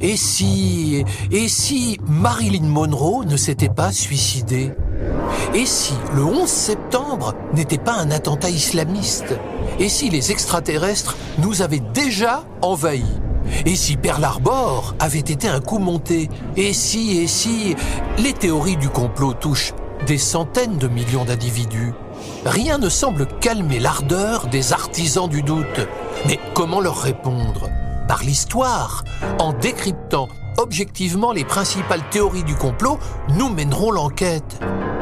Et si Marilyn Monroe ne s'était pas suicidée? Et si le 11 septembre n'était pas un attentat islamiste? Et si les extraterrestres nous avaient déjà envahis? Et si Pearl Harbor avait été un coup monté? Et si les théories du complot touchent des centaines de millions d'individus? Rien ne semble calmer l'ardeur des artisans du doute. Mais comment leur répondre? Par l'histoire, en décryptant objectivement les principales théories du complot, nous mènerons l'enquête.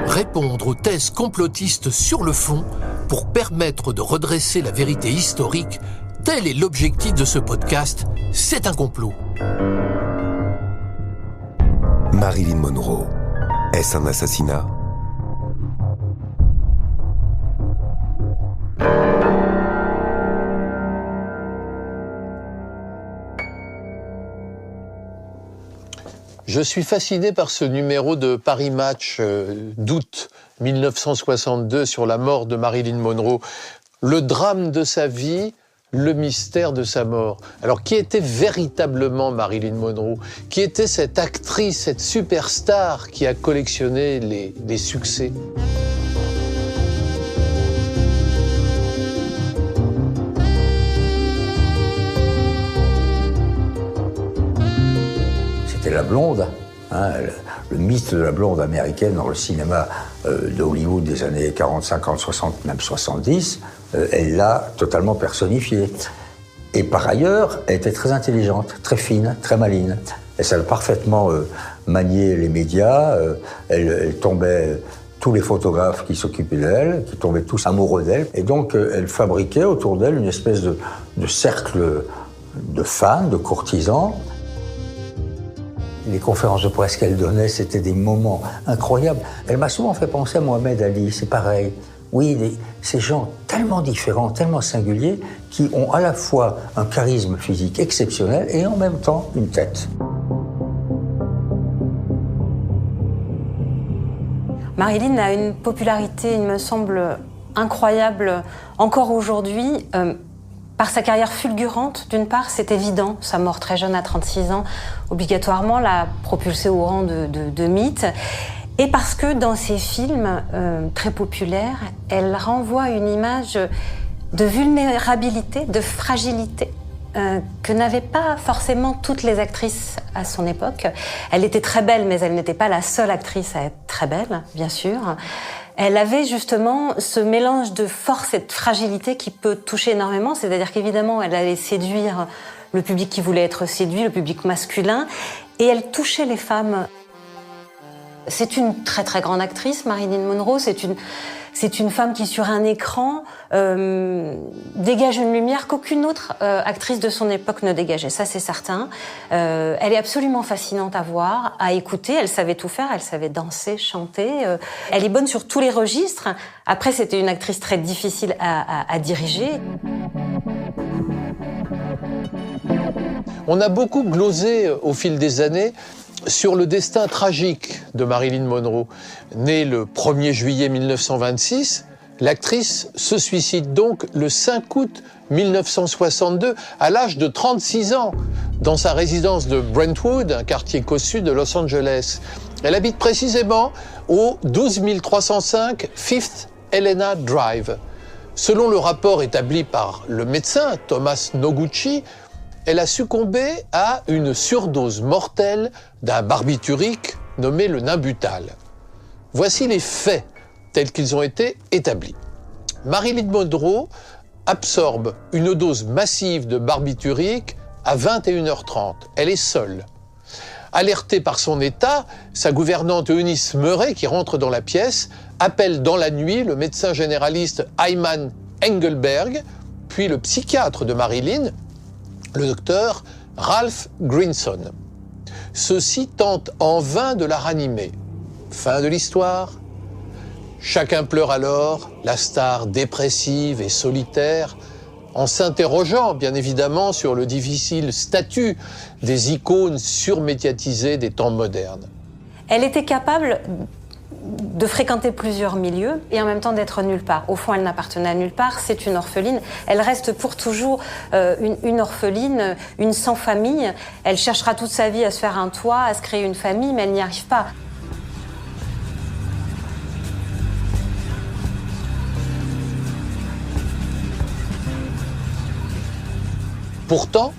Répondre aux thèses complotistes sur le fond pour permettre de redresser la vérité historique, tel est l'objectif de ce podcast. C'est un complot. Marilyn Monroe, est-ce un assassinat ? Je suis fasciné par ce numéro de Paris Match d'août 1962 sur la mort de Marilyn Monroe. Le drame de sa vie, le mystère de sa mort. Alors, qui était véritablement Marilyn Monroe? Qui était cette actrice, cette superstar qui a collectionné les succès? C'était la blonde, hein, le mythe de la blonde américaine dans le cinéma de Hollywood des années 40, 50, 60, même 70, elle l'a totalement personnifiée. Et par ailleurs, elle était très intelligente, très fine, très maligne. Elle savait parfaitement manier les médias, elle tombait tous les photographes qui s'occupaient d'elle, qui tombaient tous amoureux d'elle. Et donc, elle fabriquait autour d'elle une espèce de cercle de fans, de courtisans. Les conférences de presse qu'elle donnait, c'était des moments incroyables. Elle m'a souvent fait penser à Mohamed Ali, c'est pareil. Oui, ces gens tellement différents, tellement singuliers, qui ont à la fois un charisme physique exceptionnel et en même temps une tête. Marilyn a une popularité, il me semble, incroyable encore aujourd'hui. Par sa carrière fulgurante, d'une part, c'est évident, sa mort très jeune à 36 ans, obligatoirement l'a propulsée au rang de mythe. Et parce que dans ses films très populaires, elle renvoie une image de vulnérabilité, de fragilité, que n'avaient pas forcément toutes les actrices à son époque. Elle était très belle, mais elle n'était pas la seule actrice à être très belle, bien sûr. Elle avait justement ce mélange de force et de fragilité qui peut toucher énormément, c'est-à-dire qu'évidemment, elle allait séduire le public qui voulait être séduit, le public masculin, et elle touchait les femmes. C'est une très très grande actrice, Marilyn Monroe, c'est une femme qui, sur un écran, dégage une lumière qu'aucune autre actrice de son époque ne dégageait, ça c'est certain. Elle est absolument fascinante à voir, à écouter, elle savait tout faire, elle savait danser, chanter. Elle est bonne sur tous les registres. Après, c'était une actrice très difficile à diriger. On a beaucoup glosé au fil des années sur le destin tragique de Marilyn Monroe. Née le 1er juillet 1926, l'actrice se suicide donc le 5 août 1962, à l'âge de 36 ans, dans sa résidence de Brentwood, un quartier cossu de Los Angeles. Elle habite précisément au 12 305 Fifth Helena Drive. Selon le rapport établi par le médecin Thomas Noguchi, elle a succombé à une surdose mortelle d'un barbiturique nommé le Nimbutal. Voici les faits tels qu'ils ont été établis. Marilyn Monroe absorbe une dose massive de barbiturique à 21h30. Elle est seule. Alertée par son état, sa gouvernante Eunice Murray, qui rentre dans la pièce, appelle dans la nuit le médecin généraliste Hyman Engelberg, puis le psychiatre de Marilyn, le docteur Ralph Grinson. Ceux-ci tentent en vain de la ranimer. Fin de l'histoire. Chacun pleure alors, la star dépressive et solitaire, en s'interrogeant bien évidemment sur le difficile statut des icônes surmédiatisées des temps modernes. Elle était capable de fréquenter plusieurs milieux et en même temps d'être nulle part. Au fond, elle n'appartenait à nulle part, c'est une orpheline. Elle reste pour toujours une orpheline, une sans famille. Elle cherchera toute sa vie à se faire un toit, à se créer une famille, mais elle n'y arrive pas. Pourtant,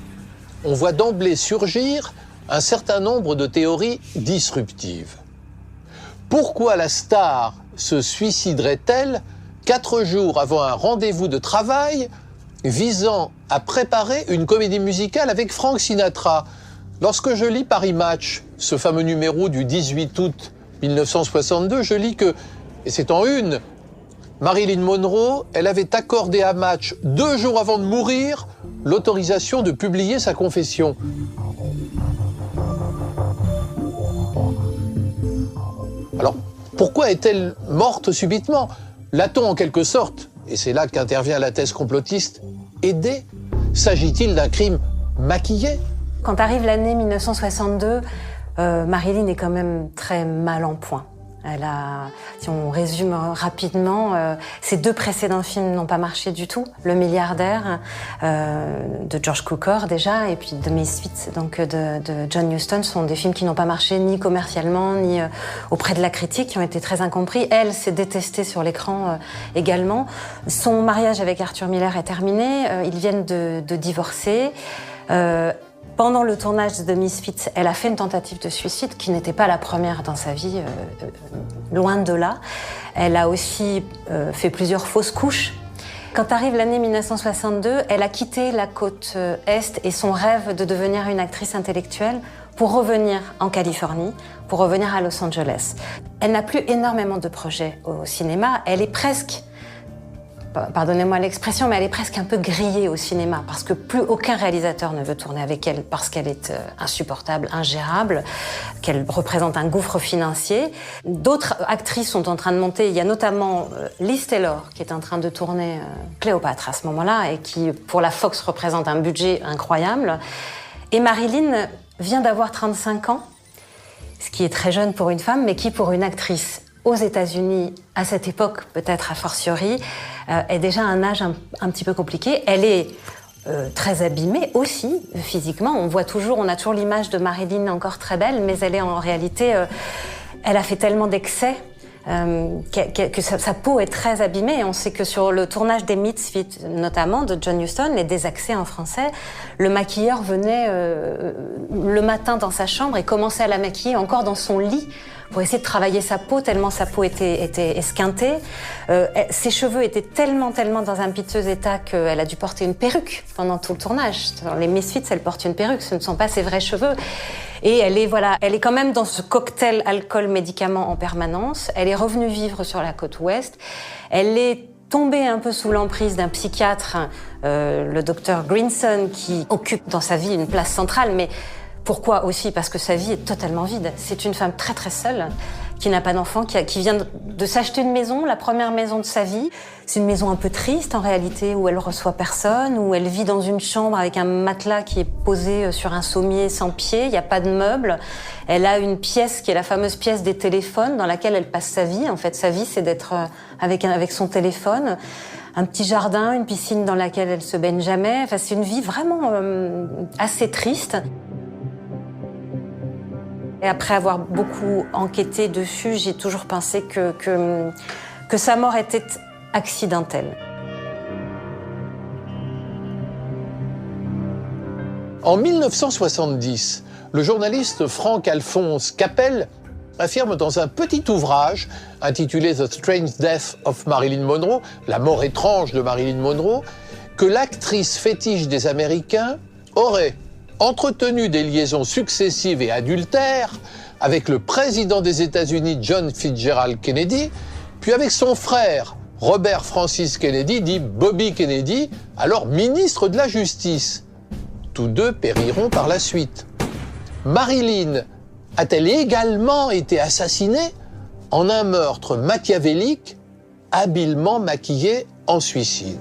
on voit d'emblée surgir un certain nombre de théories disruptives. Pourquoi la star se suiciderait-elle 4 jours avant un rendez-vous de travail visant à préparer une comédie musicale avec Frank Sinatra? Lorsque je lis Paris Match, ce fameux numéro du 18 août 1962, je lis que, et c'est en une, Marilyn Monroe, elle avait accordé à Match 2 jours avant de mourir l'autorisation de publier sa confession. Alors, pourquoi est-elle morte subitement? L'a-t-on en quelque sorte, et c'est là qu'intervient la thèse complotiste, aidée? S'agit-il d'un crime maquillé? Quand arrive l'année 1962, Marilyn est quand même très mal en point. Elle a, si on résume rapidement, ses 2 précédents films n'ont pas marché du tout. Le Milliardaire de George Cukor déjà, et puis The Misfits donc de John Huston sont des films qui n'ont pas marché ni commercialement ni auprès de la critique, qui ont été très incompris. Elle s'est détestée sur l'écran également. Son mariage avec Arthur Miller est terminé. Ils viennent de divorcer. Pendant le tournage de The Misfits, elle a fait une tentative de suicide qui n'était pas la première dans sa vie, loin de là. Elle a aussi fait plusieurs fausses couches. Quand arrive l'année 1962, elle a quitté la côte Est et son rêve de devenir une actrice intellectuelle pour revenir en Californie, pour revenir à Los Angeles. Elle n'a plus énormément de projets au cinéma. Elle est presque... Pardonnez-moi l'expression, mais elle est presque un peu grillée au cinéma parce que plus aucun réalisateur ne veut tourner avec elle parce qu'elle est insupportable, ingérable, qu'elle représente un gouffre financier. D'autres actrices sont en train de monter. Il y a notamment Liz Taylor qui est en train de tourner Cléopâtre à ce moment-là et qui, pour la Fox, représente un budget incroyable. Et Marilyn vient d'avoir 35 ans, ce qui est très jeune pour une femme, mais qui, pour une actrice aux États-Unis, à cette époque, peut-être a fortiori, est déjà un âge un petit peu compliqué. Elle est très abîmée aussi, physiquement. On a toujours l'image de Marilyn encore très belle, mais elle est en réalité... elle a fait tellement d'excès que sa peau est très abîmée. Et on sait que sur le tournage des Misfits, notamment, de John Huston, les Désaxés en français, le maquilleur venait le matin dans sa chambre et commençait à la maquiller encore dans son lit pour essayer de travailler sa peau, tellement sa peau était esquintée. Ses cheveux étaient tellement dans un piteux état qu'elle a dû porter une perruque pendant tout le tournage. Dans les Misfits, elle porte une perruque, ce ne sont pas ses vrais cheveux. Et elle est quand même dans ce cocktail alcool-médicaments en permanence. Elle est revenue vivre sur la côte ouest. Elle est tombée un peu sous l'emprise d'un psychiatre, le docteur Greenson, qui occupe dans sa vie une place centrale, mais pourquoi aussi? Parce que sa vie est totalement vide. C'est une femme très seule, qui n'a pas d'enfant, qui vient de s'acheter une maison, la première maison de sa vie. C'est une maison un peu triste en réalité, où elle reçoit personne, où elle vit dans une chambre avec un matelas qui est posé sur un sommier sans pied, il n'y a pas de meubles. Elle a une pièce qui est la fameuse pièce des téléphones, dans laquelle elle passe sa vie. En fait, sa vie, c'est d'être avec son téléphone. Un petit jardin, une piscine dans laquelle elle se baigne jamais. Enfin, c'est une vie vraiment assez triste. Et après avoir beaucoup enquêté dessus, j'ai toujours pensé que sa mort était accidentelle. En 1970, le journaliste Frank-Alphonse Capel affirme dans un petit ouvrage intitulé The Strange Death of Marilyn Monroe, la mort étrange de Marilyn Monroe, que l'actrice fétiche des Américains aurait entretenu des liaisons successives et adultères avec le président des États-Unis John Fitzgerald Kennedy, puis avec son frère Robert Francis Kennedy, dit Bobby Kennedy, alors ministre de la Justice. Tous deux périront par la suite. Marilyn a-t-elle également été assassinée en un meurtre machiavélique habilement maquillé en suicide?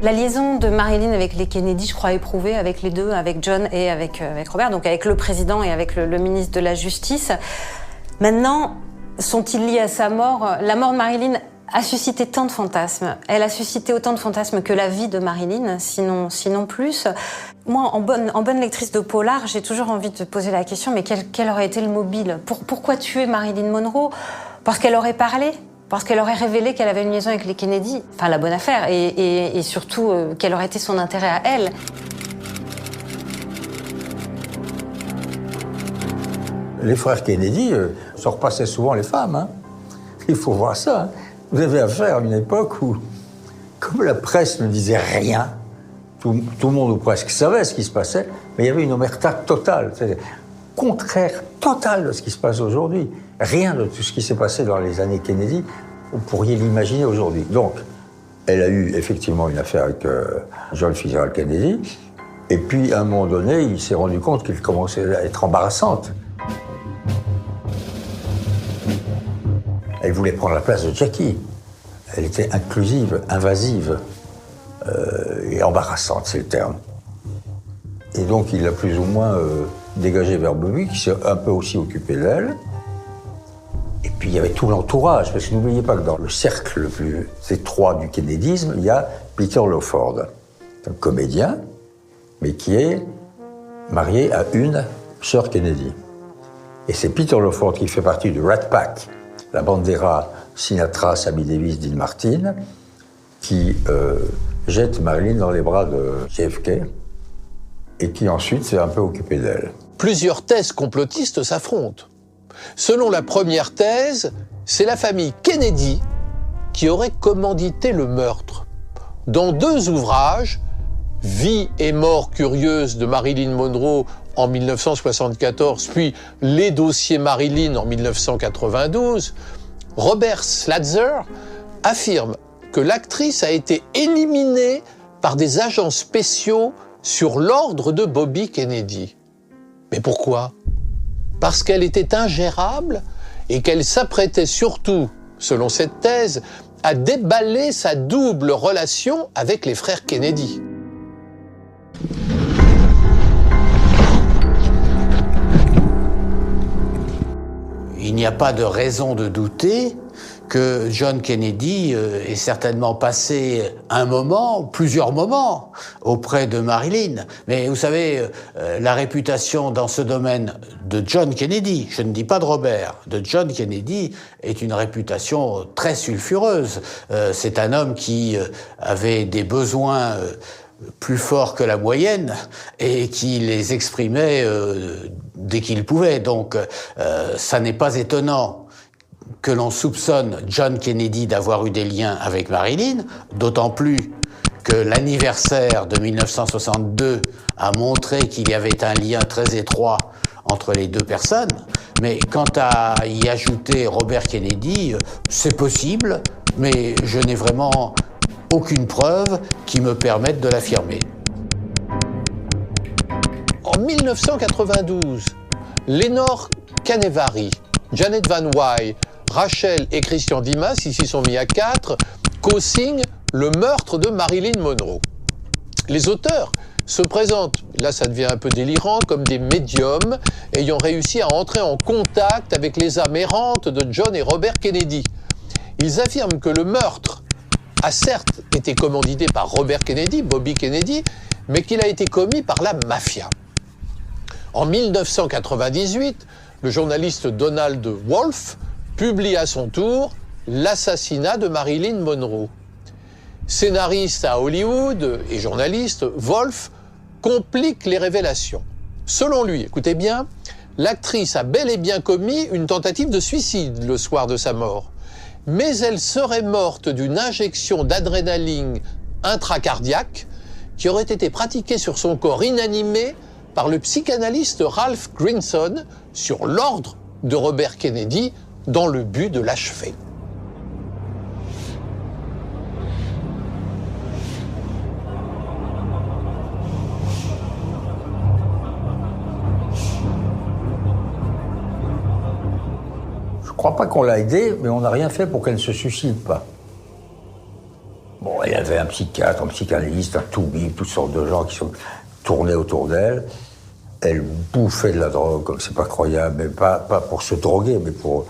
La liaison de Marilyn avec les Kennedy, je crois, éprouvée avec les deux, avec John et avec Robert, donc avec le président et avec le ministre de la Justice. Maintenant, sont-ils liés à sa mort? La mort de Marilyn a suscité tant de fantasmes. Elle a suscité autant de fantasmes que la vie de Marilyn, sinon plus. Moi, en bonne lectrice de polar, j'ai toujours envie de poser la question, mais quel aurait été le mobile? Pourquoi tuer Marilyn Monroe? Parce qu'elle aurait parlé? Parce qu'elle aurait révélé qu'elle avait une liaison avec les Kennedy? Enfin, la bonne affaire. Et surtout, quel aurait été son intérêt à elle? Les frères Kennedy se repassaient souvent les femmes. Hein. Il faut voir ça. Hein. Vous avez affaire à une époque où, comme la presse ne disait rien, tout le monde ou presque savait ce qui se passait, mais il y avait une omerta totale. C'est contraire total de ce qui se passe aujourd'hui. Rien de tout ce qui s'est passé dans les années Kennedy, vous pourriez l'imaginer aujourd'hui. Donc, elle a eu effectivement une affaire avec John Fitzgerald Kennedy, et puis à un moment donné, il s'est rendu compte qu'il commençait à être embarrassante. Elle voulait prendre la place de Jackie. Elle était inclusive, invasive et embarrassante, c'est le terme. Et donc, il l'a plus ou moins dégagée vers Bobby, qui s'est un peu aussi occupé d'elle. Et puis, il y avait tout l'entourage, parce que n'oubliez pas que dans le cercle le plus étroit du kennedysme, il y a Peter Lawford, un comédien, mais qui est marié à une sœur Kennedy. Et c'est Peter Lawford qui fait partie du Rat Pack, la bandera Sinatra, Sammy Davis, Dean Martin, qui jette Marilyn dans les bras de JFK et qui ensuite s'est un peu occupé d'elle. Plusieurs thèses complotistes s'affrontent. Selon la première thèse, c'est la famille Kennedy qui aurait commandité le meurtre. Dans 2 ouvrages, Vie et mort curieuse de Marilyn Monroe en 1974, puis Les dossiers Marilyn en 1992, Robert Slatzer affirme que l'actrice a été éliminée par des agents spéciaux sur l'ordre de Bobby Kennedy. Mais pourquoi? Parce qu'elle était ingérable et qu'elle s'apprêtait surtout, selon cette thèse, à déballer sa double relation avec les frères Kennedy. Il n'y a pas de raison de douter que John Kennedy ait certainement passé un moment, plusieurs moments, auprès de Marilyn. Mais vous savez, la réputation dans ce domaine de John Kennedy, je ne dis pas de Robert, de John Kennedy, est une réputation très sulfureuse. C'est un homme qui avait des besoins plus forts que la moyenne et qui les exprimait dès qu'il pouvait. Donc, ça n'est pas étonnant que l'on soupçonne John Kennedy d'avoir eu des liens avec Marilyn, d'autant plus que l'anniversaire de 1962 a montré qu'il y avait un lien très étroit entre les deux personnes. Mais quant à y ajouter Robert Kennedy, c'est possible, mais je n'ai vraiment aucune preuve qui me permette de l'affirmer. En 1992, Lenore Canevary, Janet Van Wy, Rachel et Christian Dimas, ici sont mis à 4, co-signent le meurtre de Marilyn Monroe. Les auteurs se présentent, là ça devient un peu délirant, comme des médiums ayant réussi à entrer en contact avec les âmes errantes de John et Robert Kennedy. Ils affirment que le meurtre a certes été commandité par Robert Kennedy, Bobby Kennedy, mais qu'il a été commis par la mafia. En 1998, le journaliste Donald Wolfe publie à son tour l'assassinat de Marilyn Monroe. Scénariste à Hollywood et journaliste, Wolfe complique les révélations. Selon lui, écoutez bien, l'actrice a bel et bien commis une tentative de suicide le soir de sa mort. Mais elle serait morte d'une injection d'adrénaline intracardiaque qui aurait été pratiquée sur son corps inanimé par le psychanalyste Ralph Grinson sur l'ordre de Robert Kennedy dans le but de l'achever. Je ne crois pas qu'on l'a aidée, mais on n'a rien fait pour qu'elle ne se suicide pas. Bon, elle avait un psychiatre, un psychanalyste, un toubib, toutes sortes de gens qui sont tournés autour d'elle. Elle bouffait de la drogue, comme c'est pas croyable, mais pas pour se droguer, mais pour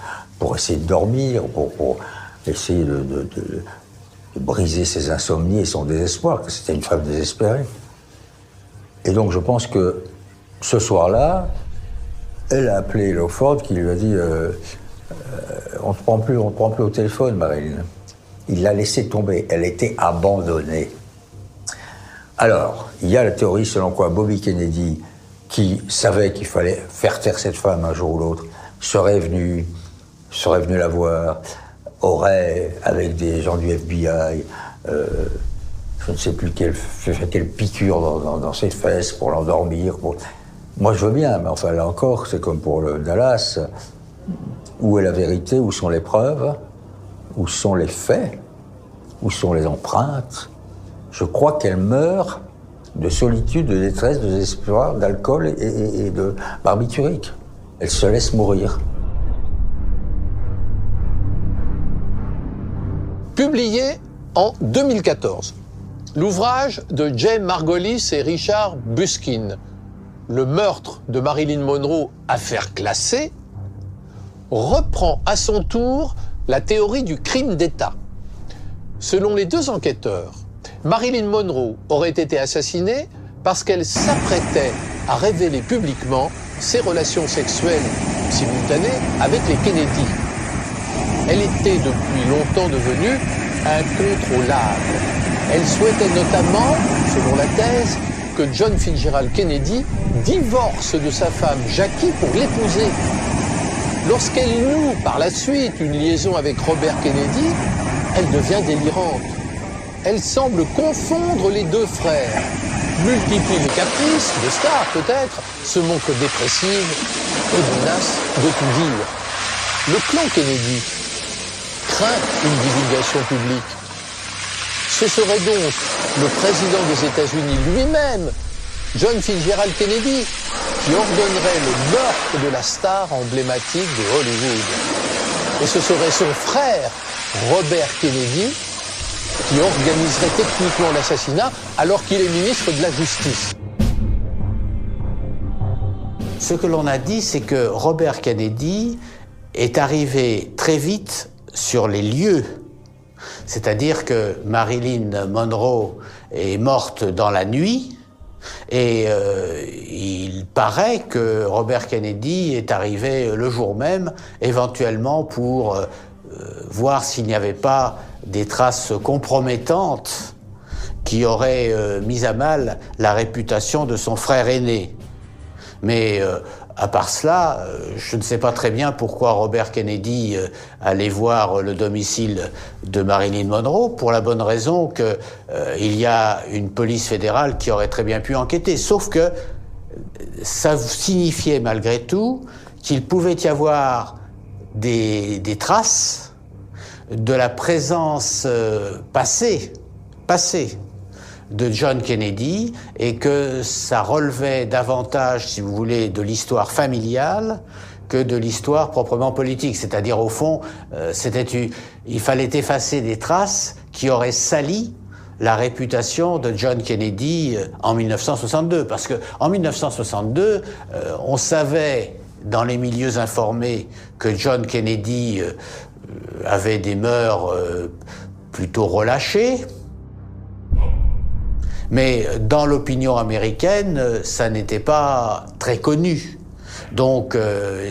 essayer de dormir, pour essayer de briser ses insomnies et son désespoir, que c'était une femme désespérée. Et donc je pense que ce soir-là, elle a appelé Lawford qui lui a dit on ne te prend plus au téléphone, Marilyn. Il l'a laissée tomber, elle était abandonnée. Alors, il y a la théorie selon quoi Bobby Kennedy, qui savait qu'il fallait faire taire cette femme un jour ou l'autre, serait venu la voir, aurait, avec des gens du FBI, je ne sais plus quelle piqûre dans ses fesses pour l'endormir. Moi, je veux bien, mais enfin, là encore, c'est comme pour le Dallas. Où est la vérité? Où sont les preuves? Où sont les faits? Où sont les empreintes? Je crois qu'elle meurt de solitude, de détresse, de désespoir, d'alcool et de barbiturique. Elle se laisse mourir. Publié en 2014, l'ouvrage de Jay Margolis et Richard Buskin, Le meurtre de Marilyn Monroe, affaire classée, reprend à son tour la théorie du crime d'État. Selon les deux enquêteurs, Marilyn Monroe aurait été assassinée parce qu'elle s'apprêtait à révéler publiquement ses relations sexuelles simultanées avec les Kennedy. Elle était depuis longtemps devenue incontrôlable. Elle souhaitait notamment, selon la thèse, que John Fitzgerald Kennedy divorce de sa femme Jackie pour l'épouser. Lorsqu'elle noue par la suite une liaison avec Robert Kennedy, elle devient délirante. Elle semble confondre les deux frères, multiplie les caprices, de star peut-être, se montre dépressive et menace de tout dire. Le clan Kennedy craint une divulgation publique. Ce serait donc le président des États-Unis lui-même, John Fitzgerald Kennedy, qui ordonnerait le meurtre de la star emblématique de Hollywood. Et ce serait son frère, Robert Kennedy, qui organiserait techniquement l'assassinat alors qu'il est ministre de la Justice. Ce que l'on a dit, c'est que Robert Kennedy est arrivé très vite sur les lieux. C'est-à-dire que Marilyn Monroe est morte dans la nuit et il paraît que Robert Kennedy est arrivé le jour même, éventuellement pour voir s'il n'y avait pas des traces compromettantes qui auraient mis à mal la réputation de son frère aîné. Mais à part cela, je ne sais pas très bien pourquoi Robert Kennedy allait voir le domicile de Marilyn Monroe, pour la bonne raison que il y a une police fédérale qui aurait très bien pu enquêter. Sauf que ça signifiait malgré tout qu'il pouvait y avoir des traces de la présence passée de John Kennedy et que ça relevait davantage, si vous voulez, de l'histoire familiale que de l'histoire proprement politique. C'est-à-dire, au fond, il fallait effacer des traces qui auraient sali la réputation de John Kennedy en 1962. Parce que en 1962, on savait, dans les milieux informés, que John Kennedy avait des mœurs plutôt relâchées. Mais dans l'opinion américaine, ça n'était pas très connu. Donc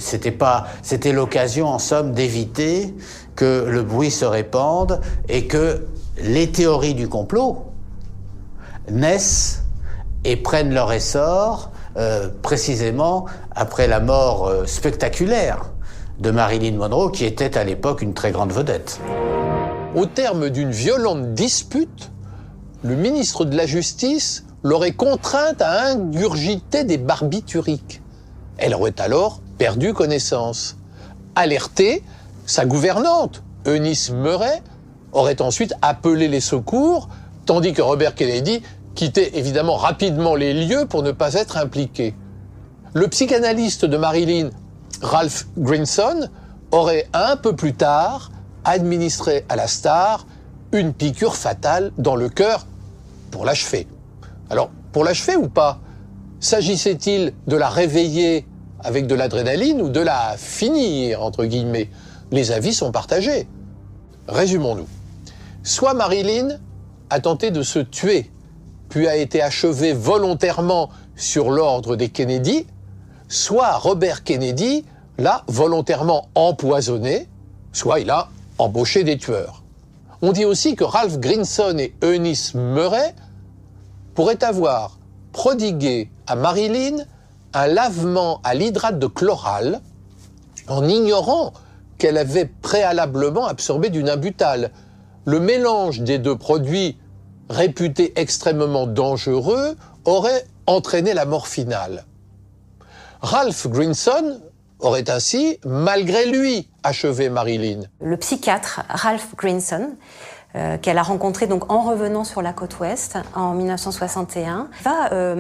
c'était l'occasion, en somme, d'éviter que le bruit se répande et que les théories du complot naissent et prennent leur essor précisément après la mort spectaculaire de Marilyn Monroe, qui était à l'époque une très grande vedette. Au terme d'une violente dispute, le ministre de la Justice l'aurait contrainte à ingurgiter des barbituriques. Elle aurait alors perdu connaissance. Alertée, sa gouvernante, Eunice Murray, aurait ensuite appelé les secours, tandis que Robert Kennedy quittait évidemment rapidement les lieux pour ne pas être impliqué. Le psychanalyste de Marilyn, Ralph Grinson, aurait un peu plus tard administré à la star une piqûre fatale dans le cœur pour l'achever. Alors, pour l'achever ou pas? S'agissait-il de la réveiller avec de l'adrénaline ou de la finir, entre guillemets? Les avis sont partagés. Résumons-nous. Soit Marilyn a tenté de se tuer, puis a été achevée volontairement sur l'ordre des Kennedy, soit Robert Kennedy l'a volontairement empoisonné, soit il a embauché des tueurs. On dit aussi que Ralph Grinson et Eunice Murray pourraient avoir prodigué à Marilyn un lavement à l'hydrate de chloral en ignorant qu'elle avait préalablement absorbé du Nambutal. Le mélange des deux produits réputés extrêmement dangereux aurait entraîné la mort finale. Ralph Grinson aurait ainsi, malgré lui, achevé Marilyn. Le psychiatre Ralph Grinson, qu'elle a rencontré donc en revenant sur la côte ouest en 1961, va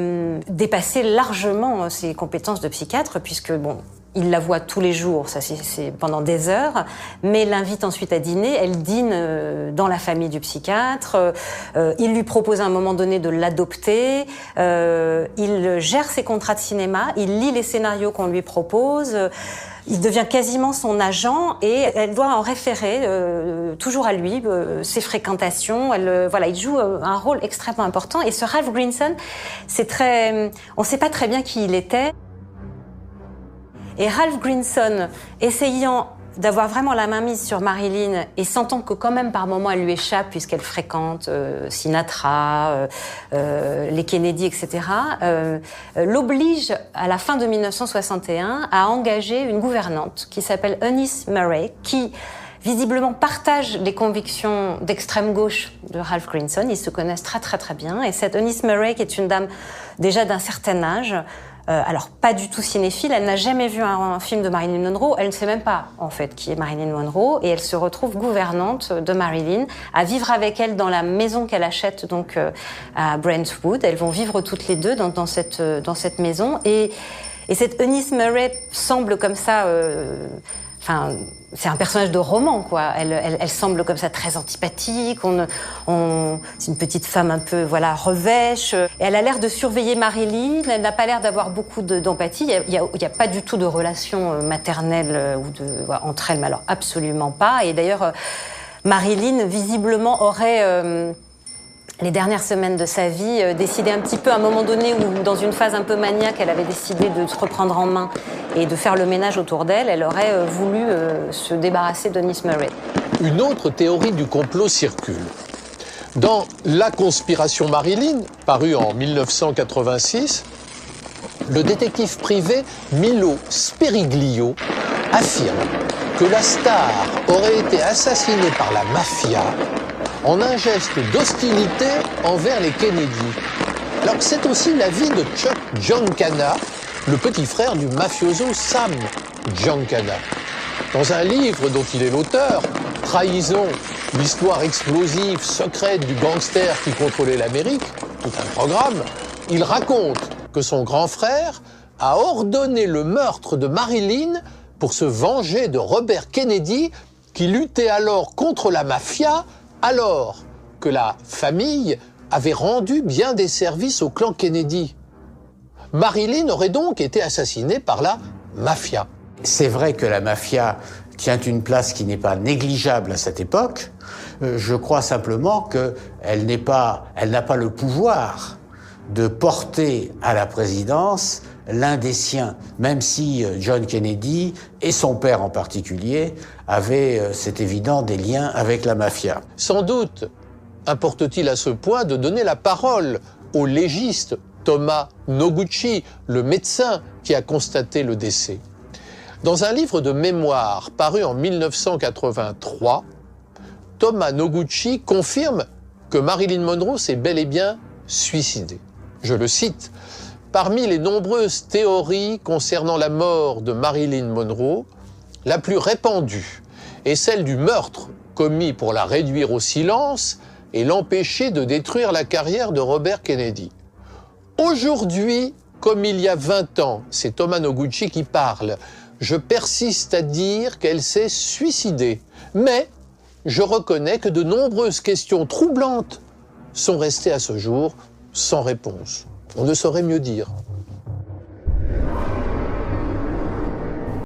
dépasser largement ses compétences de psychiatre, puisque bon, il la voit tous les jours, ça c'est pendant des heures, mais l'invite ensuite à dîner. Elle dîne dans la famille du psychiatre. Il lui propose à un moment donné de l'adopter. Il gère ses contrats de cinéma. Il lit les scénarios qu'on lui propose. Il devient quasiment son agent et elle doit en référer toujours à lui, ses fréquentations. Il joue un rôle extrêmement important. Et ce Ralph Grinson, on ne sait pas très bien qui il était. Et Ralph Grinson, essayant d'avoir vraiment la main mise sur Marilyn et sentant que quand même par moments elle lui échappe puisqu'elle fréquente Sinatra, les Kennedy, etc., l'oblige à la fin de 1961 à engager une gouvernante qui s'appelle Eunice Murray, qui visiblement partage les convictions d'extrême gauche de Ralph Grinson. Ils se connaissent très très très bien. Et cette Eunice Murray, qui est une dame déjà d'un certain âge, alors pas du tout cinéphile, elle n'a jamais vu un film de Marilyn Monroe, elle ne sait même pas en fait qui est Marilyn Monroe, et elle se retrouve gouvernante de Marilyn, à vivre avec elle dans la maison qu'elle achète donc à Brentwood. Elles vont vivre toutes les deux dans cette maison, et cette Eunice Murray semble comme ça... c'est un personnage de roman, quoi. Elle semble comme ça très antipathique. C'est une petite femme un peu, revêche. Et elle a l'air de surveiller Marilyn. Elle n'a pas l'air d'avoir beaucoup d'empathie. Il y a pas du tout de relation maternelle entre elles, mais alors absolument pas. Et d'ailleurs, Marilyn visiblement aurait les dernières semaines de sa vie décidé un petit peu à un moment donné où, dans une phase un peu maniaque, elle avait décidé de se reprendre en main et de faire le ménage autour d'elle. Elle aurait voulu se débarrasser d'Eunice Murray. Une autre théorie du complot circule. Dans La conspiration Marilyn, paru en 1986, le détective privé Milo Speriglio affirme que la star aurait été assassinée par la mafia en un geste d'hostilité envers les Kennedy. Alors que c'est aussi l'avis de Chuck Giancana, le petit frère du mafioso Sam Giancana. Dans un livre dont il est l'auteur, Trahison, l'histoire explosive, secrète du gangster qui contrôlait l'Amérique, tout un programme, il raconte que son grand frère a ordonné le meurtre de Marilyn pour se venger de Robert Kennedy, qui luttait alors contre la mafia, alors que la famille avait rendu bien des services au clan Kennedy. Marilyn aurait donc été assassinée par la mafia. C'est vrai que la mafia tient une place qui n'est pas négligeable à cette époque. Je crois simplement qu'elle n'a pas le pouvoir de porter à la présidence l'un des siens, même si John Kennedy, et son père en particulier, avaient, c'est évident, des liens avec la mafia. Sans doute importe-t-il à ce point de donner la parole au légiste Thomas Noguchi, le médecin qui a constaté le décès. Dans un livre de mémoires paru en 1983, Thomas Noguchi confirme que Marilyn Monroe s'est bel et bien suicidée. Je le cite: « Parmi les nombreuses théories concernant la mort de Marilyn Monroe, la plus répandue est celle du meurtre commis pour la réduire au silence et l'empêcher de détruire la carrière de Robert Kennedy. Aujourd'hui, comme il y a 20 ans, c'est Thomas Noguchi qui parle, je persiste à dire qu'elle s'est suicidée. Mais je reconnais que de nombreuses questions troublantes sont restées à ce jour sans réponse. On ne saurait mieux dire.